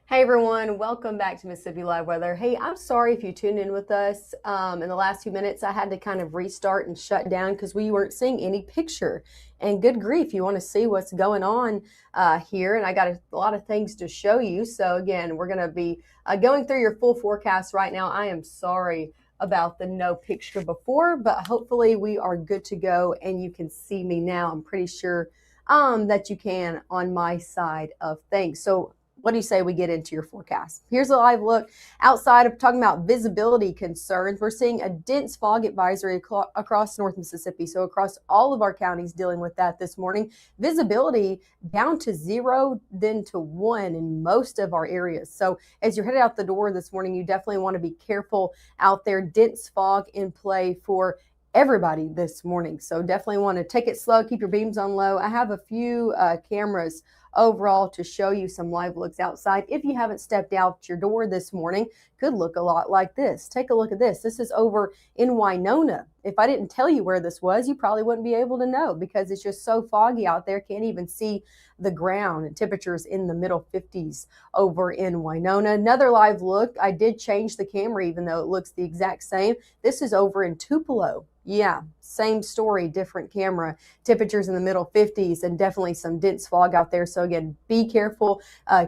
Hey everyone, welcome back to Mississippi Live Weather. Hey, I'm sorry if you tuned in with us in the last few minutes. I had to kind of restart and shut down because we weren't seeing any picture. And good grief, you want to see what's going on here. And I got a lot of things to show you. So again, we're going to be going through your full forecast right now. I am sorry about the no picture before, but hopefully we are good to go and you can see me now. I'm pretty sure that you can on my side of things. So what do you say we get into your forecast? Here's a live look outside of talking about visibility concerns. We're seeing a dense fog advisory across North Mississippi. So across all of our counties dealing with that this morning. Visibility down to 0, then to 1 in most of our areas. So as you're headed out the door this morning, you definitely want to be careful out there. Dense fog in play for everybody this morning. So definitely want to take it slow, keep your beams on low. I have a few cameras overall to show you some live looks outside. If you haven't stepped out your door this morning, could look a lot like this. Take a look at this. This is over in Winona. If I didn't tell you where this was, you probably wouldn't be able to know because it's just so foggy out there. Can't even see the ground. And temperatures in the middle 50s over in Winona. Another live look. I did change the camera even though it looks the exact same. This is over in Tupelo. Yeah, same story, different camera. Temperatures in the middle 50s and definitely some dense fog out there. So again, be careful.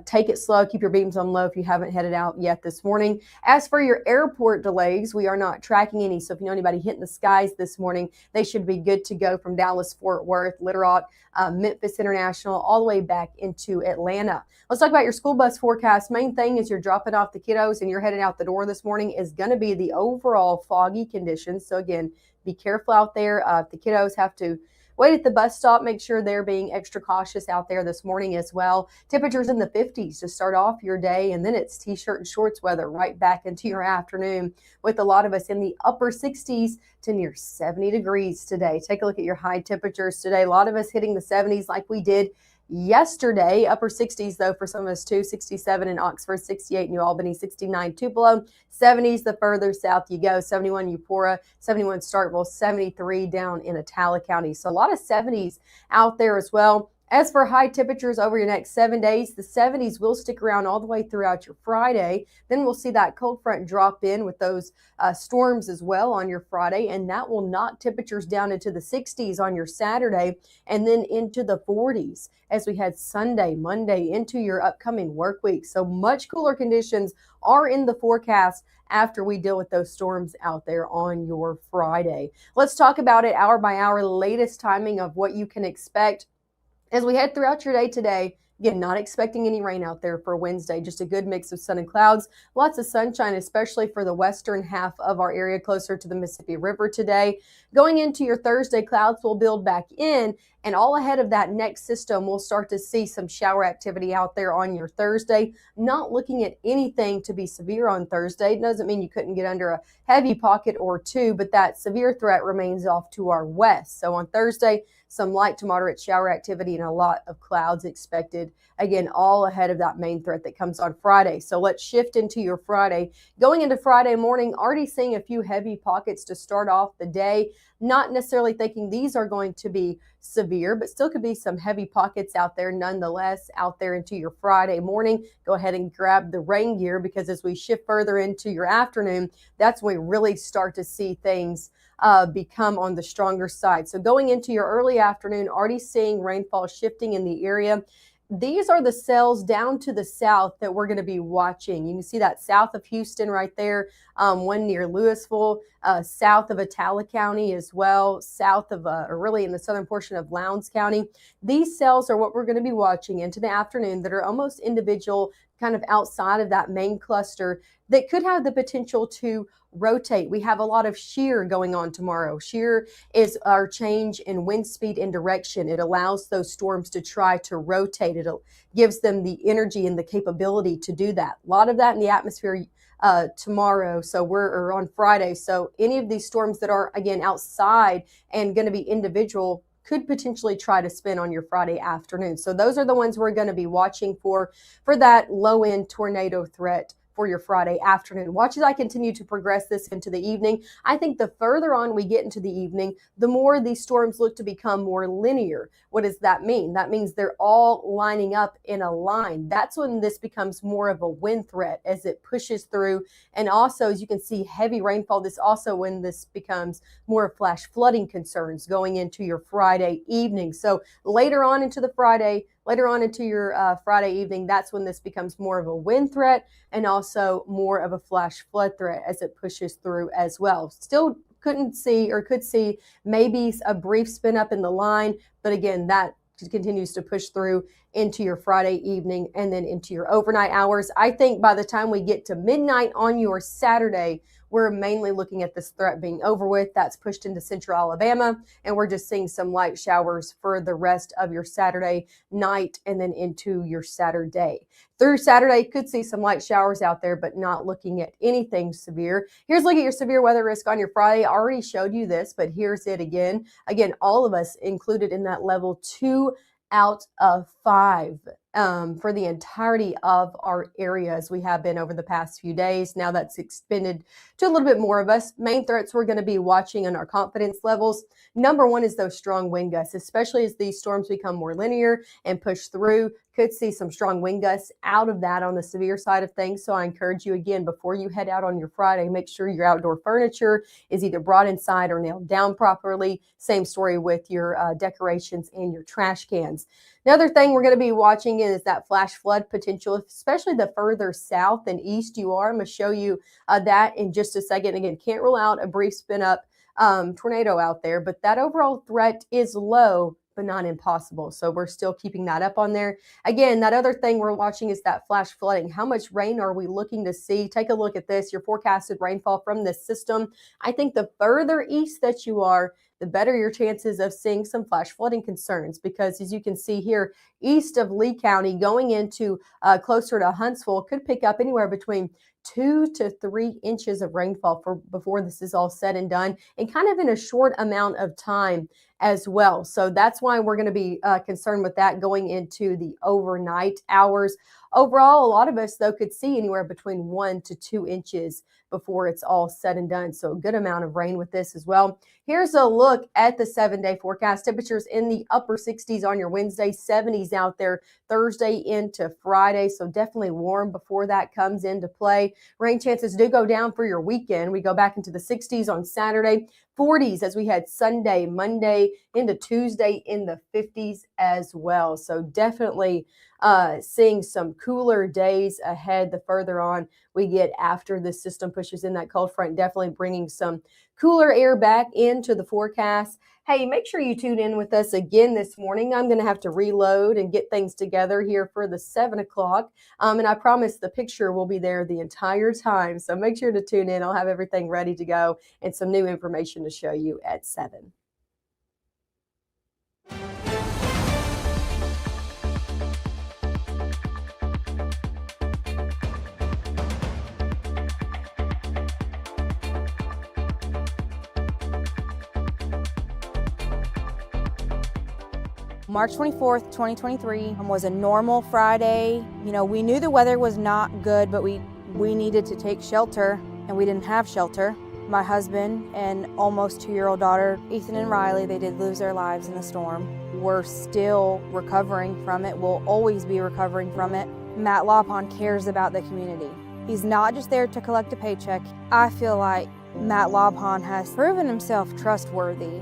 Take it slow. Keep your beams on low if you haven't headed out yet this morning. As for your airport delays, we are not tracking any. So if you know anybody hitting the skies this morning, they should be good to go from Dallas, Fort Worth, Little Rock, Memphis International, all the way back into Atlanta. Let's talk about your school bus forecast. Main thing is you're dropping off the kiddos and you're heading out the door this morning is going to be the overall foggy conditions. So again, be careful out there. If the kiddos have to wait at the bus stop, make sure they're being extra cautious out there this morning as well. Temperatures in the 50s to start off your day, and then it's t-shirt and shorts weather right back into your afternoon with a lot of us in the upper 60s to near 70 degrees today. Take a look at your high temperatures today. A lot of us hitting the 70s like we did yesterday. Upper 60s though for some of us too. 67 in Oxford, 68 in New Albany, 69 Tupelo, 70s the further south you go. 71 Eupora, 71 Starkville, 73 down in Attala County. So a lot of 70s out there as well. As for high temperatures over your next 7 days, the 70s will stick around all the way throughout your Friday. Then we'll see that cold front drop in with those storms as well on your Friday, and that will knock temperatures down into the 60s on your Saturday and then into the 40s as we head Sunday, Monday into your upcoming work week. So much cooler conditions are in the forecast after we deal with those storms out there on your Friday. Let's talk about it hour by hour, latest timing of what you can expect as we head throughout your day today. Again, not expecting any rain out there for Wednesday, just a good mix of sun and clouds. Lots of sunshine, especially for the western half of our area closer to the Mississippi River today. Going into your Thursday, clouds will build back in, and all ahead of that next system, we'll start to see some shower activity out there on your Thursday. Not looking at anything to be severe on Thursday. It doesn't mean you couldn't get under a heavy pocket or two, but that severe threat remains off to our west. So on Thursday, some light to moderate shower activity and a lot of clouds expected. Again, all ahead of that main threat that comes on Friday. So let's shift into your Friday. Going into Friday morning, already seeing a few heavy pockets to start off the day. Not necessarily thinking these are going to be severe, but still could be some heavy pockets out there nonetheless out there into your Friday morning. Go ahead and grab the rain gear because as we shift further into your afternoon, that's when we really start to see things become on the stronger side. So going into your early afternoon, already seeing rainfall shifting in the area. These are the cells down to the south that we're going to be watching. You can see that south of Houston right there, one near Louisville, south of Attala County as well, south of, or really in the southern portion of Lowndes County. These cells are what we're going to be watching into the afternoon that are almost individual, kind of outside of that main cluster that could have the potential to rotate. We have a lot of shear going on tomorrow. Shear is our change in wind speed and direction. It allows those storms to try to rotate. It gives them the energy and the capability to do that. A lot of that in the atmosphere tomorrow. So we're on Friday. So any of these storms that are, again, outside and going to be individual could potentially try to spin on your Friday afternoon. So those are the ones we're going to be watching for that low-end tornado threat for your Friday afternoon. Watch as I continue to progress this into the evening. I think the further on we get into the evening, the more these storms look to become more linear. What does that mean? That means they're all lining up in a line. That's when this becomes more of a wind threat as it pushes through. And also, as you can see, heavy rainfall. This also when this becomes more flash flooding concerns going into your Friday evening. So later on into your Friday evening, that's when this becomes more of a wind threat and also more of a flash flood threat as it pushes through as well. Still could see maybe a brief spin up in the line, but again, that continues to push through into your Friday evening and then into your overnight hours. I think by the time we get to midnight on your Saturday, we're mainly looking at this threat being over with. That's pushed into central Alabama, and we're just seeing some light showers for the rest of your Saturday night and then into your Saturday. Through Saturday, could see some light showers out there, but not looking at anything severe. Here's a look at your severe weather risk on your Friday. I already showed you this, but here's it again. Again, all of us included in that level 2 out of 5 for the entirety of our area as we have been over the past few days. Now that's expanded to a little bit more of us. Main threats we're going to be watching on our confidence levels. Number one is those strong wind gusts, especially as these storms become more linear and push through. Could see some strong wind gusts out of that on the severe side of things. So I encourage you again, before you head out on your Friday, make sure your outdoor furniture is either brought inside or nailed down properly. Same story with your decorations and your trash cans. Another thing we're going to be watching is that flash flood potential, especially the further south and east you are. I'm going to show you that in just a second. Again, can't rule out a brief spin up tornado out there, but that overall threat is low, but not impossible. So we're still keeping that up on there. Again, that other thing we're watching is that flash flooding. How much rain are we looking to see? Take a look at this, your forecasted rainfall from this system. I think the further east that you are, the better your chances of seeing some flash flooding concerns, because as you can see here, east of Lee County going into closer to Huntsville could pick up anywhere between 2 to 3 inches of rainfall before this is all said and done, and kind of in a short amount of time as well. So that's why we're going to be concerned with that going into the overnight hours. Overall, a lot of us, though, could see anywhere between 1 to 2 inches before it's all said and done. So a good amount of rain with this as well. Here's a look at the 7-day forecast. Temperatures in the upper 60s on your Wednesday, 70s out there Thursday into Friday. So definitely warm before that comes into play. Rain chances do go down for your weekend. We go back into the 60s on Saturday, 40s as we had Sunday, Monday into Tuesday in the 50s as well. So definitely seeing some cooler days ahead the further on we get after the system pushes in that cold front, definitely bringing some cooler air back into the forecast. Hey, make sure you tune in with us again this morning. I'm going to have to reload and get things together here for the 7 o'clock. And I promise the picture will be there the entire time. So make sure to tune in. I'll have everything ready to go and some new information to show you at 7. March 24th, 2023 was a normal Friday. You know, we knew the weather was not good, but we needed to take shelter, and we didn't have shelter. My husband and almost 2-year-old daughter, Ethan and Riley, they did lose their lives in the storm. We're still recovering from it. We'll always be recovering from it. Matt Lawpon cares about the community. He's not just there to collect a paycheck. I feel like Matt Lawpon has proven himself trustworthy